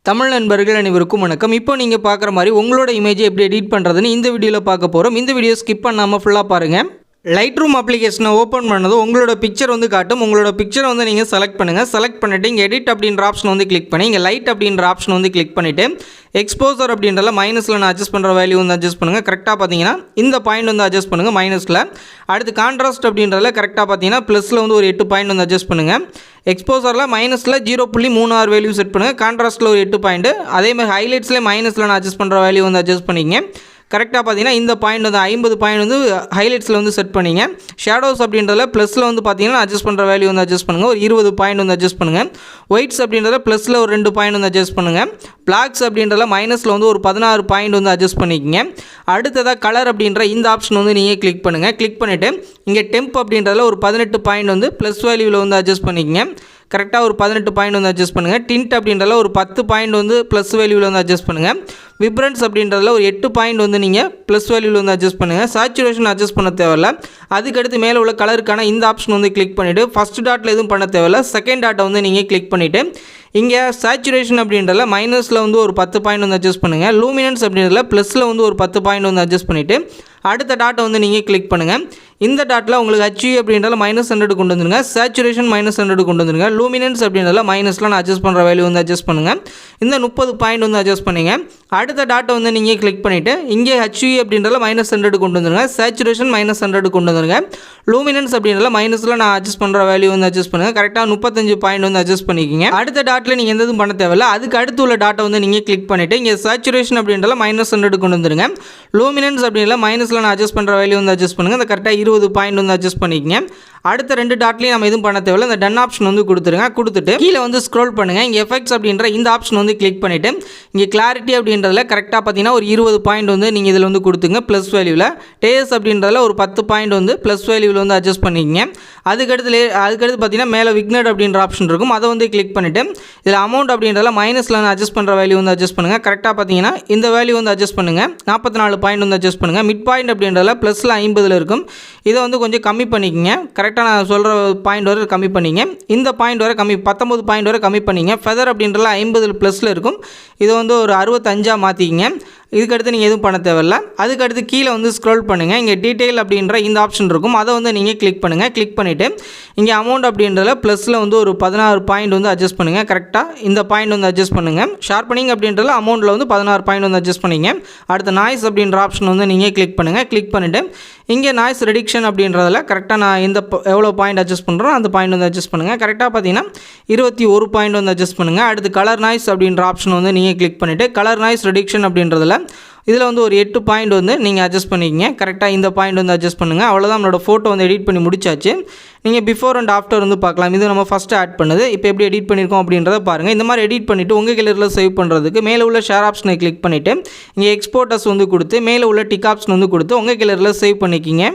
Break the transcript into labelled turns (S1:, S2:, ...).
S1: தமிழ் நண்பர்கள் அனைவருக்கும் வணக்கம். இப்போ நீங்கள் பார்க்குற மாதிரி உங்களோட இமேஜை எப்படி எடிட் பண்ணுறதுன்னு இந்த வீடியோவில் பார்க்க போகிறோம். இந்த வீடியோ ஸ்கிப் பண்ணாமல் ஃபுல்லாக பாருங்கள். லைட்ரூம் அப்ளிகேஷனை ஓப்பன் பண்ணதும் உங்களோட பிக்சர் காட்டும். உங்களோட பிக்சரை நீங்கள் செலக்ட் பண்ணுங்கள். செலக்ட் பண்ணிவிட்டு இங்கே எடிட் அப்படின்ற ஆப்ஷன் கிளிக் பண்ணி இங்கே லைட் அப்படின்ற ஆப்ஷன் கிளிக் பண்ணிவிட்டு எக்ஸ்போசர் அப்படின்றல மைனஸில் நான் அட்ஜஸ்ட் பண்ணுற வேல்யூ அட்ஜஸ்ட் பண்ணுங்கள். கரெக்டாக பார்த்தீங்கன்னா இந்த பாயிண்ட் அட்ஜஸ்ட் பண்ணுங்கள் மைனஸில். அடுத்து கான்ட்ராஸ்ட் அப்படின்றல கரெக்டாக பார்த்தீங்கன்னா ப்ளஸில் ஒரு 8 பாயிண்ட் அட்ஜஸ்ட் பண்ணுங்கள். எக்ஸ்போசரில் மைனஸில் 0.36 வேல்யூ செட் பண்ணுங்கள். கான்ட்ராஸ்ட்டில் ஒரு 8 பாயிண்ட். அதேமாதிரி ஹைலைட்ஸில் மைனஸில் நான் அட்ஜஸ்ட் பண்ணுற வேல்யூ அட்ஜஸ்ட் பண்ணிங்க. கரெக்டாக பார்த்தீங்கன்னா இந்த பாயிண்ட் 50 பாயிண்ட் ஹைலைட்ஸில் செட் பண்ணிங்க. ஷேடோஸ் அப்படின்றத ப்ளஸில் பார்த்தீங்கன்னா அட்ஜஸ்ட் பண்ணுற வேல்யூ அட்ஜஸ்ட் பண்ணுங்கள். ஒரு 20 பாயிண்ட் அட்ஜஸ்ட் பண்ணுங்கள். ஒயிட்ஸ் அப்படின்றத ப்ளஸில் ஒரு 2 பாயிண்ட் அட்ஜஸ்ட் பண்ணுங்கள். பிளாக்ஸ் அப்படின்றத மைனஸில் ஒரு 16 பாயிண்ட் அட்ஜஸ்ட் பண்ணிக்கங்க. அடுத்ததாக கலர் அப்படின்ற இந்த ஆப்ஷன் நீங்கள் கிளிக் பண்ணுங்கள். கிளிக் பண்ணிவிட்டு இங்கே டெம்ப் அப்படின்றதில் ஒரு 18 பாயிண்ட் ப்ளஸ் வேல்யூவில் அட்ஜஸ்ட் பண்ணிக்கங்க. கரெக்டாக ஒரு 18 பாயிண்ட் அட்ஜஸ்ட் பண்ணுங்கள். டிண்ட் அப்படின்றதில் ஒரு 10 பாயிண்ட் ப்ளஸ் வேல்யூவில் அட்ஜஸ்ட் பண்ணுங்கள். விப்ரன்ஸ் அப்படின்றதில் ஒரு 8 பாயிண்ட் நீங்கள் ப்ளஸ் வேல்யூவில் அட்ஜஸ்ட் பண்ணுங்கள். சேச்சுரேஷன் அட்ஜஸ்ட் பண்ண தேவையில்ல. அதுக்கடுத்து மேலே உள்ள கலருக்கான இந்த ஆப்ஷன் கிளிக் பண்ணிவிட்டு ஃபஸ்ட் டாட்டில் எதுவும் பண்ண தேவையில்ல. செகண்ட் டாட்டை நீங்கள் கிளிக் பண்ணிவிட்டு இங்கே சேச்சுரேஷன் அப்படின்றதில் மைனஸில் ஒரு 10 பாயிண்ட் அட்ஜஸ்ட் பண்ணுங்கள். லூமினன்ஸ் அப்படின்றதில் ப்ளஸில் ஒரு 10 பாயிண்ட் அட்ஜஸ்ட் பண்ணிவிட்டு அடுத்த டாட்டை நீங்கள் கிளிக் பண்ணுங்கள். இந்த டாட்டில் உங்களுக்கு HUE அப்படின்றதில் -100 கொண்டு வந்துருங்க. சேச்சுரேஷன் -100 கொண்டு வந்துருங்க. லூமினன்ஸ் அப்படின்றதில் மைனஸில் நான் அட்ஜஸ்ட் பண்ணுற வேல்யூ அட்ஜஸ்ட் பண்ணுங்கள். இந்த 30 பாயிண்ட் அட்ஜஸ்ட் பண்ணிங்க. அடுத்த டாட்டை நீங்கள் கிளிக் பண்ணிவிட்டு இங்கே HUE அப்படின்றதில் -100 கொண்டு வந்துருங்க. சேச்சுரேஷன் -100 கொண்டு வந்துருங்க. லூமினன்ஸ் அப்படின்றதில் மைனஸில் நான் அட்ஜஸ்ட் பண்ணுற வேல்யூ அட்ஜஸ்ட் பண்ணுங்கள். கரெக்டாக 35 பாயிண்ட் அட்ஜஸ்ட் பண்ணிக்கிங்க. அடுத்த டாட்டில் நீங்கள் எந்த எதுவும் பண்ண தேவையில்ல. அதுக்கு அடுத்து உள்ள டாட்டை நீங்கள் கிளிக் பண்ணிவிட்டு இங்கே சேச்சுரேஷன் அப்படின்றதில் -100 கொண்டு வந்துருங்க. லூமினன்ஸ் அப்படின்றதில் மைனஸில் நான் அட்ஜஸ்ட் பண்ணுற வேல்யூ அட்ஜஸ்ட் பண்ணுங்கள். அந்த கரெக்டாக 20 பாயிண்ட் அட்ஜஸ்ட் பண்ணிக்கங்க. அடுத்த 2 டாட்லையும் நம்ம எதுவும் பண்ண தேவையில்ல. இந்த டன் ஆப்ஷன் கொடுத்துருங்க. கொடுத்துட்டு கீழே ஸ்க்ரோல் பண்ணுங்கள். இங்கே எஃபெக்ட்ஸ் அப்படின்ற இந்த ஆப்ஷன் கிளிக் பண்ணிவிட்டு இங்கே கிளாரிட்டி அப்படின்றதில் கரெக்டாக பார்த்தீங்கன்னா ஒரு 20 பாயிண்ட் நீங்கள் இதில் கொடுத்துங்க ப்ளஸ் வேல்யூவில். டேஸ் அப்படின்றதில் ஒரு 10 பாயிண்ட் ப்ளஸ் வேல்யூவில் அட்ஜஸ்ட் பண்ணிக்கங்க. அதுக்கடுத்து பார்த்தீங்கன்னா மேலே விக்னட் அப்படின்ற ஆப்ஷன் இருக்கும். அதை கிளிக் பண்ணிவிட்டு இதில் அமௌண்ட் அப்படின்றதில் மைனஸில் அட்ஜஸ்ட் பண்ணுற வேல்யூ அட்ஜஸ்ட் பண்ணுங்கள். கரெக்டாக பார்த்தீங்கன்னா இந்த வேல்யூ அட்ஜஸ்ட் பண்ணுங்கள். 44 பாயிண்ட் அட்ஜஸ்ட் பண்ணுங்கள். மிட் பாயிண்ட் அப்படின்றதில் ப்ளஸில் 50 இருக்கும். இதை கொஞ்சம் கம்மி பண்ணிக்கங்க. கரெக்டாக நான் சொல்கிற பாயிண்ட் வரை கம்மி பண்ணிங்க. இந்த பாயிண்ட் வரை 19 பாயிண்ட் வரை கம்மி பண்ணிங்க. ஃபெதர் அப்படின்றதில் 50 ப்ளஸில் இருக்கும். இதை ஒரு 65 மாற்றிக்கிங்க. இதுக்கடுத்து நீங்கள் எதுவும் பண்ண தேவையில்ல. அதுக்கடுத்து கீழே ஸ்க்ரோல் பண்ணுங்கள். இங்கே டீட்டெயில் அப்படின்ற இந்த ஆப்ஷன் இருக்கும். அதை நீங்கள் கிளிக் பண்ணுங்கள். கிளிக் பண்ணிவிட்டு இங்கே அமௌண்ட் அப்படின்றதில் ப்ளஸில் ஒரு 16 பாயிண்ட் அட்ஜஸ்ட் பண்ணுங்கள். கரெக்டாக இந்த பாயிண்ட் அட்ஜஸ்ட் பண்ணுங்கள். ஷார்ப்பனிங் அப்படின்றதில் அமௌண்ட்டில் 16 பாயிண்ட் அட்ஜஸ்ட் பண்ணிங்க. அடுத்த நாய்ஸ் அப்படின்ற ஆப்ஷன் நீங்கள் கிளிக் பண்ணுங்கள். கிளிக் பண்ணிவிட்டு இங்கே நாய்ஸ் ரெடிக்ஷன் அப்படின்றதில் கரெக்டாக நான் இந்த எவ்வளோ பாயிண்ட் அட்ஜஸ்ட் பண்ணுறோம் அந்த பாயிண்ட் அட்ஜஸ்ட் பண்ணுங்கள். கரெக்டாக பார்த்தீங்கன்னா 21 பாயிண்ட் அட்ஜஸ்ட் பண்ணுங்கள். அடுத்து கலர் நாய்ஸ் அப்படின்ற ஆப்ஷன் நீங்கள் கிளிக் பண்ணிவிட்டு கலர் நாய்ஸ் ரெடிக்ஷன் அப்படின்றதில் இதில் ஒரு 8 பாயிண்ட் நீங்கள் அட்ஜஸ்ட் பண்ணிக்கிங்க. கரெக்டாக இந்த பாயிண்ட் அட்ஜஸ்ட் பண்ணுங்கள். அவ்வளோதான் நம்மளோட ஃபோட்டோ எடிட் பண்ணி முடிச்சாச்சு. நீங்கள் பிஃபோர் அண்ட் ஆஃப்டர் பார்க்கலாம். இது நம்ம ஃபஸ்ட்டு ஆட் பண்ணுது. இப்போ எப்படி எடிட் பண்ணியிருக்கோம் அப்படின்றத பாருங்கள். இந்த மாதிரி எடிட் பண்ணிவிட்டு உங்கள் கேலரியில் சேவ் பண்ணுறதுக்கு மேலே உள்ள ஷேர் ஆப்ஷனை கிளிக் பண்ணிவிட்டு இங்கே எக்ஸ்போர்ட்டர்ஸ் கொடுத்து மேலே உள்ள டிக் ஆப்ஷன் கொடுத்து உங்கள் கேலரியில் சேவ் பண்ணிக்கிங்க.